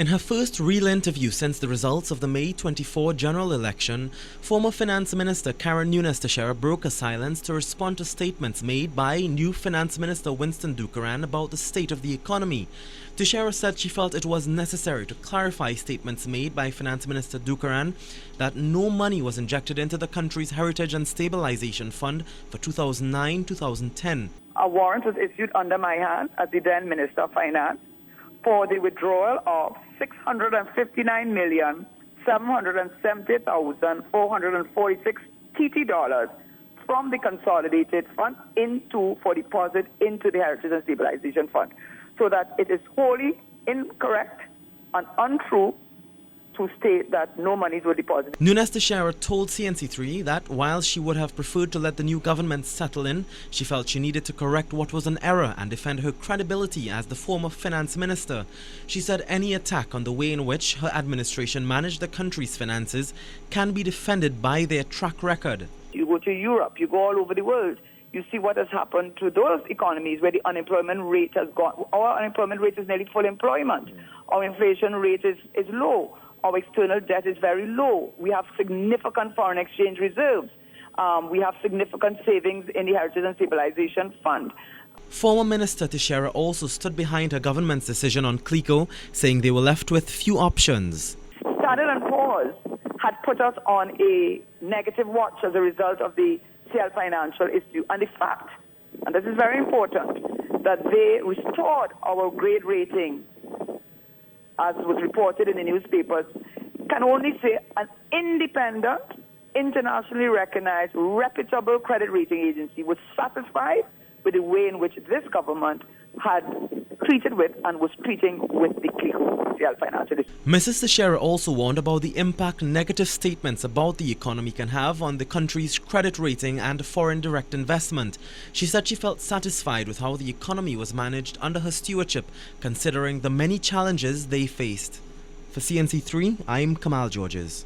In her first real interview since the results of the May 24 general election, former Finance Minister Nunez-Tesheira broke her silence to respond to statements made by new Finance Minister Winston Dukaran about the state of the economy. Tesheira said she felt it was necessary to clarify statements made by Finance Minister Dukaran that no money was injected into the country's Heritage and Stabilization Fund for 2009-2010. A warrant was issued under my hand as the then Minister of Finance for the withdrawal of $659,770,446 TT dollars from the consolidated fund for deposit into the Heritage and Stabilization Fund, so that it is wholly incorrect and untrue to state that no monies were deposited. Nunez-Tesheira told CNC3 that while she would have preferred to let the new government settle in, she felt she needed to correct what was an error and defend her credibility as the former finance minister. She said any attack on the way in which her administration managed the country's finances can be defended by their track record. You go to Europe, you go all over the world, you see what has happened to those economies where the unemployment rate has gone. Our unemployment rate is nearly full employment. Our inflation rate is low. Our external debt is very low. We have significant foreign exchange reserves. We have significant savings in the Heritage and Stabilization Fund. Former Minister Tesheira also stood behind her government's decision on CLICO, saying they were left with few options. Standard & Poor's had put us on a negative watch as a result of the CL financial issue, and the fact, and this is very important, that they restored our grade rating, as was reported in the newspapers, can only say an independent, internationally recognized, reputable credit rating agency was satisfied with the way in which this government had treated with and was treating with the CL financial issue. Mrs. Tesheira also warned about the impact negative statements about the economy can have on the country's credit rating and foreign direct investment. She said she felt satisfied with how the economy was managed under her stewardship, considering the many challenges they faced. For CNC3, I'm Kamal Georges.